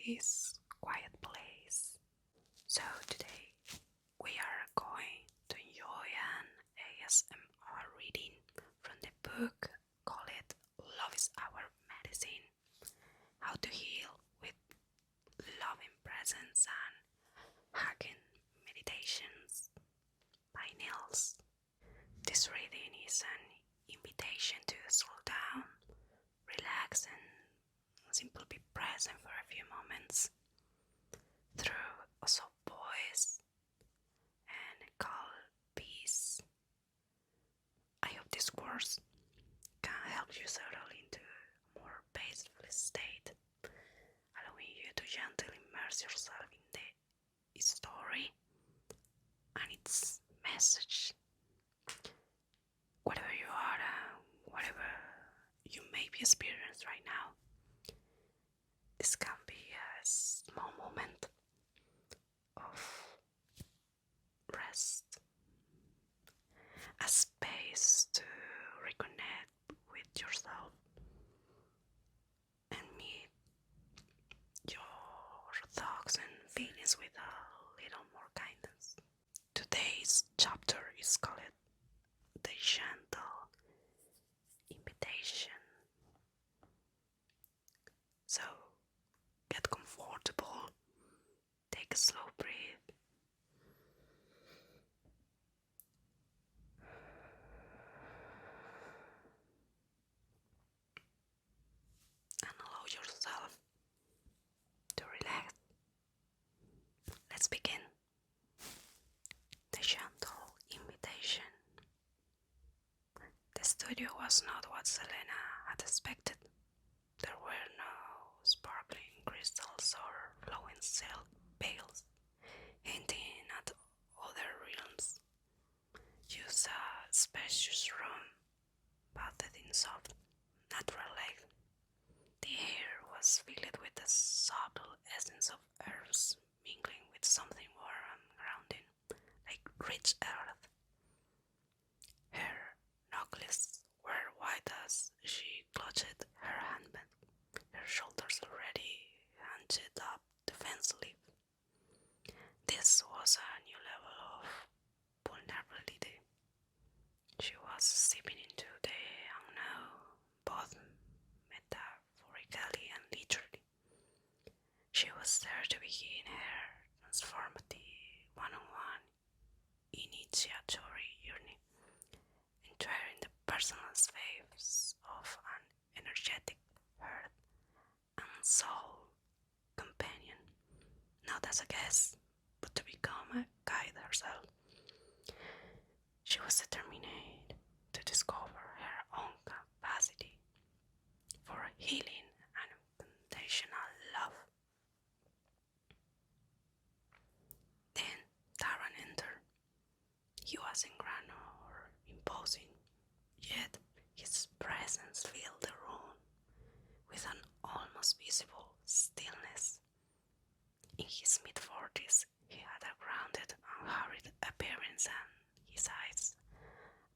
this quiet place. So today we are going to enjoy an ASMR reading from the book called Love is Our Medicine, How to Heal with Loving Presence and Hacking Meditations by Nils. This reading is an invitation to slow down, relax and simply be present for a few moments through a soft voice and a calm peace. I hope this course can help you settle into a more peaceful state, allowing you to gently immerse yourself in the story and its message. Whatever you are, whatever you may be experiencing right now, this can be a small moment of rest, a space to reconnect with yourself and meet your thoughts and feelings with a little more kindness. Today's chapter is called The Gentle Invitation. So get comfortable, take a slow breath, and allow yourself to relax. Let's begin. The Gentle Invitation. The studio was not what Selena had expected. There were no sparkling crystals or flowing silk veils, hinting at other realms. Just a spacious room, bathed in soft, natural light. The air was filled with the subtle essence of herbs, mingling with something warm and grounding, like rich earth. Her knuckles were white as she clutched her handbag, her shoulders already hunched up defensively. This was a new level of vulnerability. She was stepping into the unknown, both metaphorically and literally. She was there to begin her transformative one-on-one initiatory journey, entering the personal space of an energetic heart and soul companion, not as a guest, but to become a guide herself. She was determined to discover her own capacity for healing and unconditional love. Then Taran entered. He wasn't grand or imposing, yet his presence filled the room with an almost visible stillness. In his mid-40s, he had a grounded, unhurried appearance, and his eyes,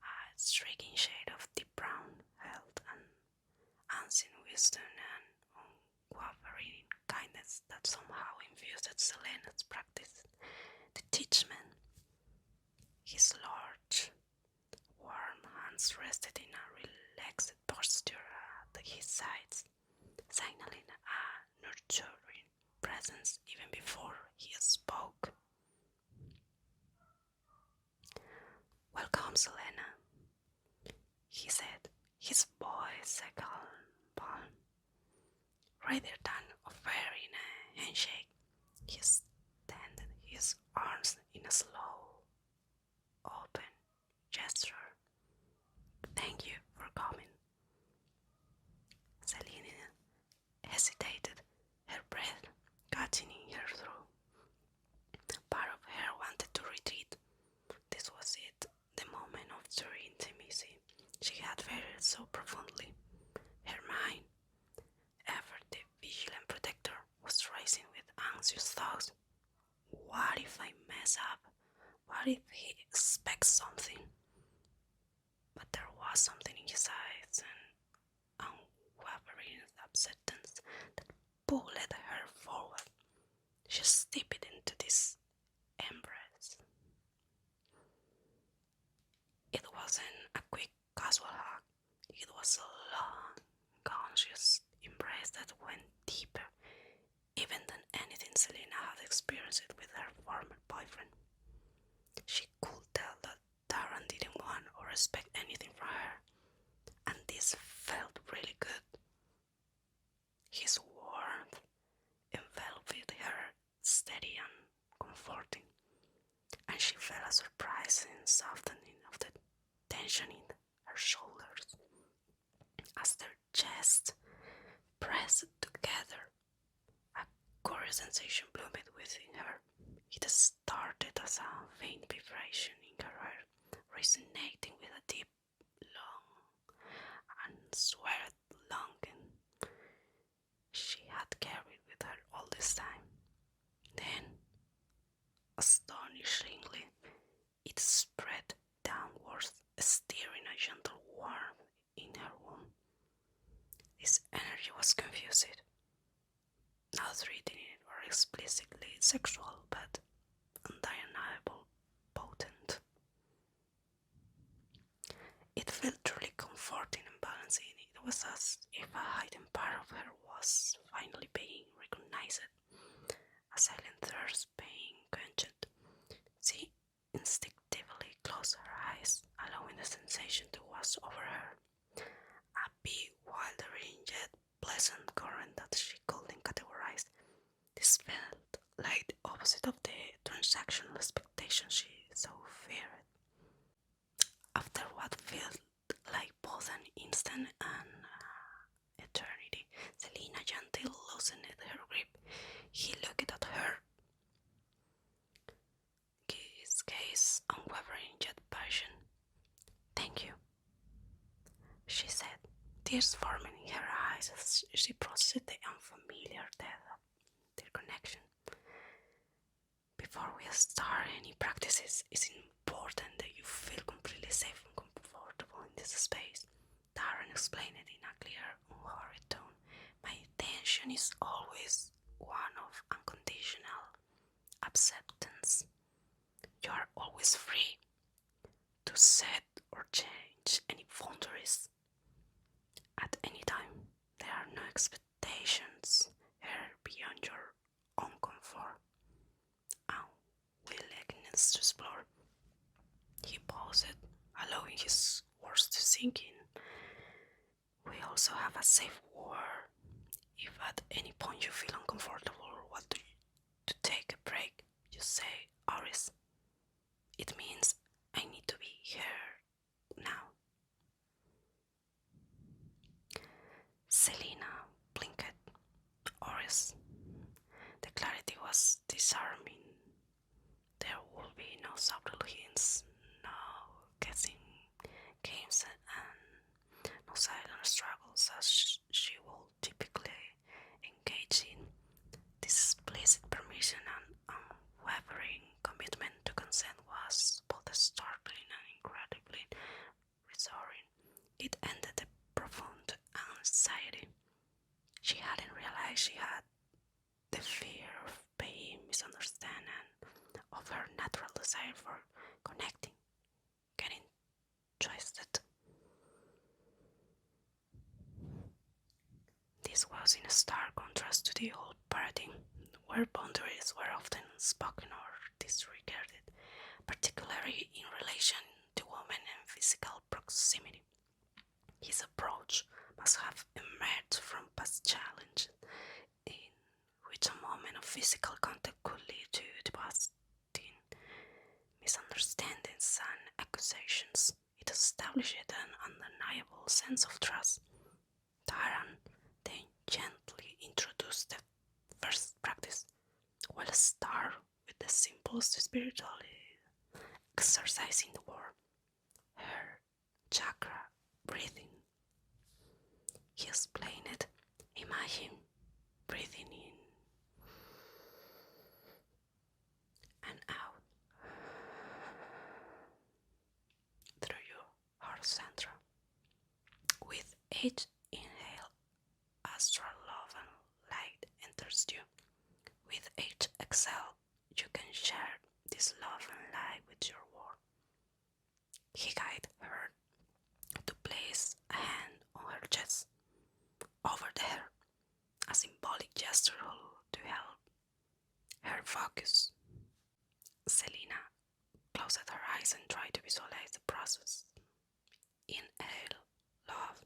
a striking shade of deep brown, held an ancient wisdom and unwavering kindness that somehow infused Selena's practice. The teachman, his large, warm hands rested in a relaxed posture at his sides, signaling a nurturing presence even before he spoke. "Welcome, Selena," he said, his voice a calm, rather than offering a handshake. He extended his arms in a slow, open gesture. "Thank you for coming." Selena hesitated, her breath catching in her throat. Part of her wanted to retreat. This was it, the moment of true intimacy she had felt so profoundly. Her mind, ever the vigilant protector, was racing with anxious thoughts. What if I mess up? What if he expects something? But there was something in his eyes, an unwavering acceptance that pulled her forward. She stepped into this embrace. It wasn't a quick casual hug. It was a long, conscious embrace that went deeper even than anything Selena had experienced with her former boyfriend. She could tell that Taran didn't want or expect anything from her, and this felt really good. His warmth enveloped her, steady and comforting, and she felt a surprising softening of the tension in her shoulders as their chests pressed together. A curious sensation bloomed within her. It started as a faint vibration in her heart, resonating with a deep, long, and sweet longing she had carried with her all this time. Then, astonishingly, it spread downwards, stirring a gentle warmth in her womb. This energy was confused, not threatening or explicitly sexual, but undeniable, potent. It felt truly comforting and balancing. It was as if a hidden part of her was finally being recognized, a silent thirst being quenched. She instinctively closed her eyes, allowing the sensation to wash over her. A bewildering yet pleasant current that she couldn't categorize. This felt like the opposite of the transactional expectation she so feared. After what felt like both an instant and eternity, Selena gently loosened her grip. He looked at her, his gaze unwavering yet patient. "Thank you," she said, tears forming in her eyes as she processed the unfamiliar depth of their connection. "Before we start any practices, it's important that you feel completely safe and comfortable in this space," Taran explained it in a clear, unhurried tone. "My intention is always one of unconditional acceptance. You are always free to set or change any boundaries at any time. There are no expectations here beyond your own comfort and willingness to explore." He paused, allowing his words to sink in. "We also have a safe word. If at any point you feel uncomfortable or want to take a break, you say, 'Aris, it means I need to be here now.'" Selena blinked. "Aris." The clarity was disarming. There would be no subtle hints, no guessing games, and no silent struggles as she would typically engage in. This explicit permission and unwavering commitment to consent was both startling and incredibly reassuring. It ended the profound anxiety she hadn't realized she had, the fear of being misunderstood and of her natural desire for connecting, getting twisted. This was in stark contrast to the old paradigm, where boundaries were often unspoken or disregarded, particularly in relation to women and physical proximity. His approach must have emerged from past challenges, in which a moment of physical contact could lead to devastating misunderstandings and accusations. It established an undeniable sense of trust. Taran then gently introduced the first practice, while start with the simplest spiritual exercise in the world, her chakra breathing. He explained it. Imagine breathing in and out through your heart center. With each inhale, astral love and light enters you. With each exhale, you can share this love and light with your world. He guided her to place a hand on her chest, over there, a symbolic gesture to help her focus. Selena closed her eyes and tried to visualize the process. Inhale, love.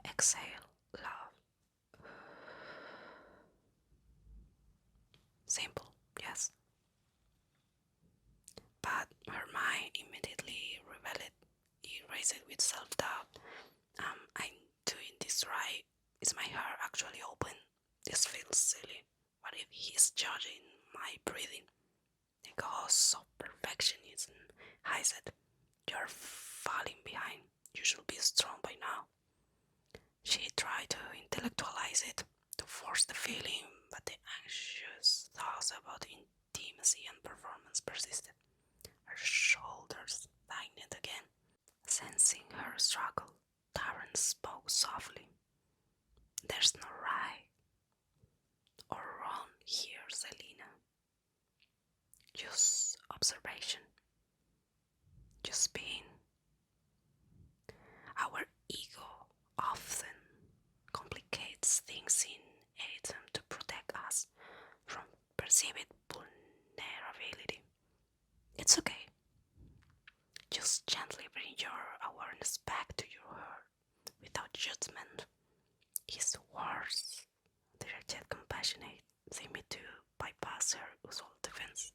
Exhale, love. Simple, yes. But her mind immediately rebelled, erased it with self-doubt. I'm doing this right. Is my heart actually open? This feels silly. What if he's judging my breathing? The ghost of perfectionism. I said, you're falling behind. You should be strong by now. She tried to intellectualize it, to force the feeling, but the anxious thoughts about intimacy and performance persisted. Her shoulders tightened again. Sensing her struggle, Taran spoke softly. There's no right or wrong here, Selena. Just observation. Just being. Our ego often complicates things in an attempt to protect us from perceived vulnerability. It's okay. Just gently bring your awareness back to your heart without judgment. His words, direct yet compassionate, seemed to bypass her usual defense.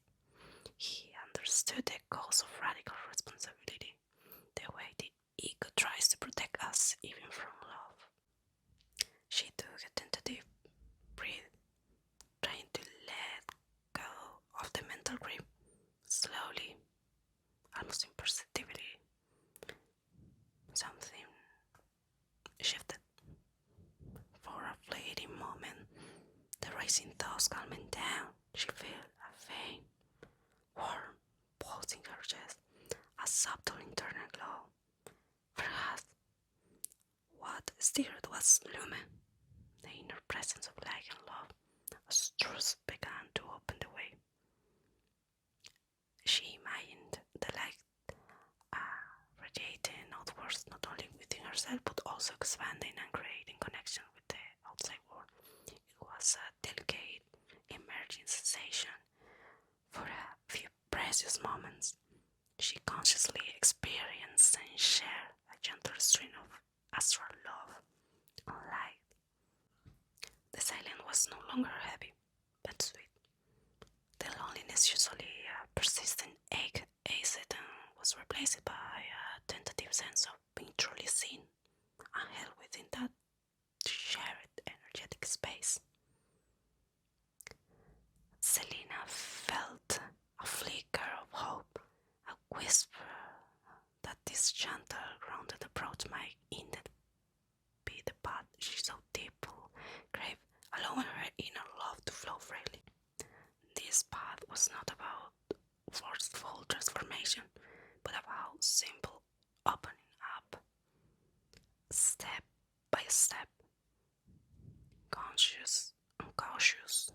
He understood the cause of radical responsibility, the way the ego tries to protect us even from love. She took a tentative breath, trying to let go of the mental grip. Slowly, almost imperceptibly, something shifted. For a fleeting moment, the racing thoughts calming down, she felt a faint, warm pulse in her chest, a subtle internal glow. Perhaps what stirred was Lumen, the inner presence of light and love, as truth began to open the way. She imagined the light radiating outwards not only within herself but also expanding and creating connection with the outside world. It was a delicate, emerging sensation. For a few precious moments, she consciously experienced and shared a gentle stream of astral love and light. The silence was no longer heavy, but sweet. The loneliness, usually a persistent ache, acid was replaced by a tentative sense of being truly seen and held within that shared energetic space. Selena felt a flicker of hope, a whisper that this gentle, grounded approach might indeed be the path she so deeply craved, allowing her inner love to flow freely. This path was not about forceful transformation, but about simple opening up, step by step, conscious and cautious.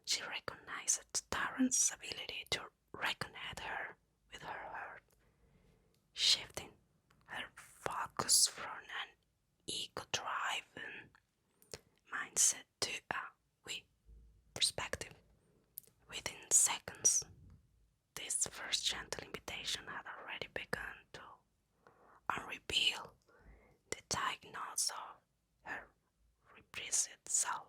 She recognized Taran's ability to reconnect her with her heart, shifting her focus from an ego-driven mindset to a we perspective. Within seconds, this first gentle invitation had already begun to unreveal the tight knots of her repressed self.